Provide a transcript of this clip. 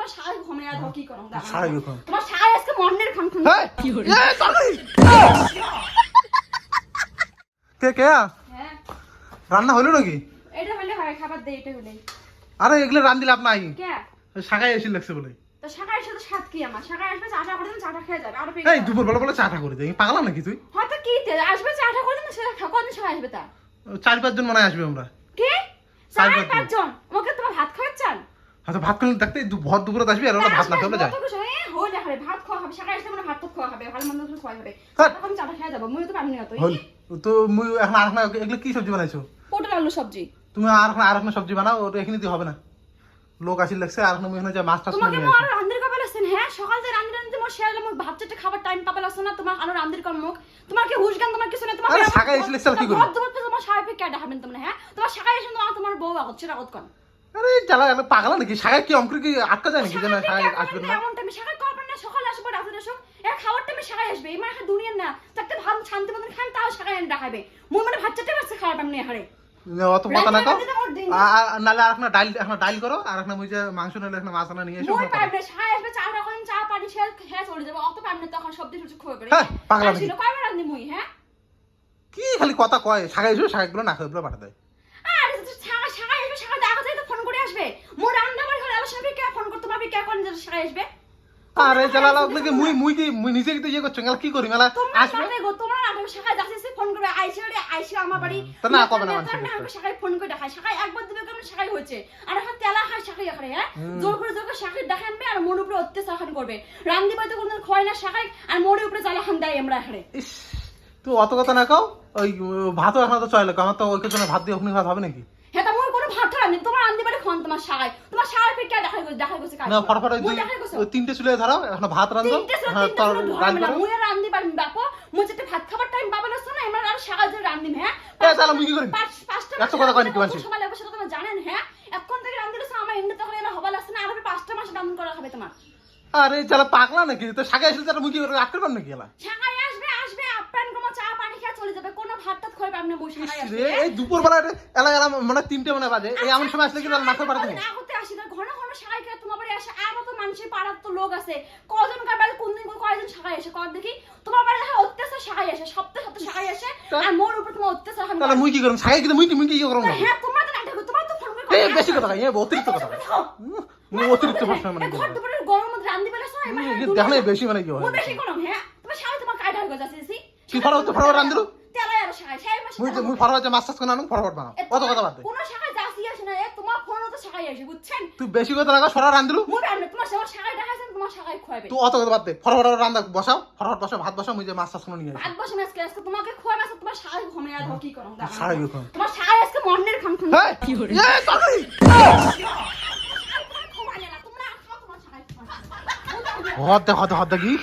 তোমার শাড়ি ঘুমিয়ে আর কি করো শাড়ি ঘুম তোমার শাড়ি আজকে মন্নের খান খান কি হলো কে কে হ্যাঁ রান্না হলো নাকি এটা হলে হয় খাবার দেই এটা হলে আরে এগুলো রান দিলে আপনাই কে শাখায় এসে লাগছে বলে তো শাকার সাথে সাত কি আমার শাকার আসবে চাটা করে দিন চাটা খেয়ে যাবে আর এই দুপুর বেলা বলে চাটা করে দেই পাগলা নাকি তুই হয়তো কি আসবে চাটা করে দিন সেটা খাও কোন সময় আসবে তা 4-5 জন মনে হয় আসবে আমরা কি চার 4-5 জন আমাকে তোমার ভাত খাওয়াচ্ছেন হয়তো ভাত খেলে থাকতে ভর দুপুরে আসবি আর ওরা ভাত না খেলে যায় হই না খাবে ভাত খাওয়া হবে শাকার আসলে মানে ভাত খাওয়া হবে ভালো মন্দ করে খাওয়া হবে হ্যাঁ। তখন চাটা খেয়ে যাবো মুই তো পারবি না তো হল তো মুই এখন আর না এগুলো কি সবজি বানাইছো পটল আলু সবজি তুমি আর এখন সবজি বানাও ওটা এখানে দিয়ে হবে না লোক আসি লাগছে আর মুই এখানে যা মাছ টাছ তোমাকে নিয়ে মোর আসি রান্দির কপাল আছেন হ্যাঁ সকাল থেকে রান্দি মোর শেয়ালে মোর ভাত চাটে খাবার টাইম পাবেল আছে না তোমার আলো রান্দির কর মুখ তোমার কি হুশ গান তোমার কিছু না তোমার আরে শাকায় এসে লাগছে কি করি তোমার সাহেব কে দেখাবেন তোমরা হ্যাঁ তোমার শাকায় এসে তোমার বউ আগত সেটা আগত কোন আরে জ্বালা এত পাগলা নাকি শাকায় কি অঙ্কুর কি আটকা যায় নাকি জানা শাকায় আসবে না এমন টাইমে শাকায় করবেন না সকালে আসবে রাতে আসো এর খাবার টাইমে শাকায় আসবে এই মানে দুনিয়ার না চারটে ভাত শান্তি মতন খান তাও শাকায় এনে দেখাবে মুই মানে ভাত চাটে বাসে খাবার পাম না হারে অত কথা না কও নালে আর একটা ডাইল করো আর একটা মুই যে মাংস নালে একটা মাছ আনা নিয়ে এসো মই পারবে শাকায় আসবে চা রাখুন চা পানি খেয়ে চলে যাবে অত পারবে না তখন সবজি সুজি খোয়া করে হ্যাঁ পাগলা নাকি ছিল কয়বার রান্দি মুই হ্যাঁ কি খালি কথা কয় শাকায় এসো শাকাগুলো না খাইগুলো পাঠা দেয় আরে তো শাকায় আসবে শাকায় দেখা যায় তো ফোন করে আসবে মোর রান্না বাড়ি হলে আলো কে ফোন করতে পারবে কে কোন শাকায় আসবে আরে জ্বালা ওগুলো কি মুই নিজে কি ইয়ে করছো কি করি মেলা আসবে তোমার আগে শাখায় যাচ্ছে ফোন করে আইসে আমার বাড়ি তো না কবে না শাখায় ফোন করে দেখায় শাখায় একবার দিবে কেমন শাখায় হচ্ছে আর এখন তেলা খায় শাখায় এখানে হ্যাঁ জোর করে শাখায় দেখানবে আর মোর উপরে অত্যাচার করবে রান্দি পাইতে কোনদিন খয় না শাখায় আর মোরের উপরে জ্বালা খান দেয় আমরা এখানে তুই অত কথা না কও ওই ভাতও এখন তো চলে আমার তো ওই জন্য ভাত দিয়ে ওখানে ভাত হবে নাকি হ্যাঁ মোর কোনো ভাত রান্দি তোমার রান্দি বাড়ি খান তোমার শাখায় পেট কে দেখাই গেছে না ফটফট ওই তিনটে চুলে ধরো এখন ভাত রান্ধো হ্যাঁ তো ডাল করো মুই রান্দি পারি বাপু মুই যেতে ভাত খাবার টাইম পাবে না না আমরা আর শাখায় ধরে রান্দি হ্যাঁ এ চালা মুই কি করি পাঁচটা এত কথা কই নাকি মানছি সময় লাগবে সেটা তোমরা জানেন হ্যাঁ এখন থেকে রান্দি দিছো আমার এমনি তখন এরা হবা লাগছে না আর 5টা মাস রান্দি করা হবে তোমার আরে চালা পাগলা নাকি তো শাকায় এসে চালা মুই কি করে রাখতে পারব নাকি এলা শাখায় আসবে আপ্যায়ন কমা চা পানি খেয়ে চলে যাবে কোনো ভাত টাত খাবে আপনি বসে শাখায় আসবে রে এই দুপুর বেলা এলা মানে 3টে মানে বাজে এই এমন সময় আসলে কি মাথা পারে তুমি না হতে আসি না ঘন ঘন শাখায় খেয়ে তোমার বাড়ি আসে আর তো মানুষের পাড়ার তো লোক আছে কজন কার বাড়ি কোন দিন কয়জন শাখায় আসে কর দেখি তোমার বাড়ি অত্যাচার শাখায় আসে সপ্তাহে শাখায় আসে আর মোর উপর তোমার অত্যাচার হয় তাহলে মুই কি করব শাকায় কিন্তু মুই কি করব না হ্যাঁ তোমার তো নাটক তোমার তো ফোন করে এই বেশি কথা কই অতিরিক্ত কথা মুই অতিরিক্ত প্রশ্ন মানে ঘর দুপুরে গরম মধ্যে রান্দি বেলা সয় দেখলে বেশি মানে কি হয় মুই বেশি করম হ্যাঁ তোমার শাখায় তোমার কায়দা হয়ে যাচ্ছে কি ফরো তো ফরো রান্দিরু তেলা আর শাখায় সেই মাসে মুই ফরো যে মাছ চাষ করে আনুন ফরফট বানাও কত কথা বাদ দে কোন শাখায় যাসি আসে না তোমার ফোন তো শাখায় আসে বুঝছেন তুই বেশি কথা লাগা সরা রান্দিরু মুই রান্না তোমার শাখায় দেখাছেন তোমার শাখায় খোয়াবে তুই অত কথা বাদ দে ফরফট রান্দা বসাও ফরফট বসাও ভাত বসাও মুই যে মাছ চাষ করে নিয়ে আসি ভাত বসে আজকে তোমাকে খোয়াবে আছে তোমার শাখায় ঘুমিয়ে আর কি করম শাখায় ঘুম তোমার শাখায় আজকে মন্নের খান খান এই কি হরে এই পাগলি হদ দে কি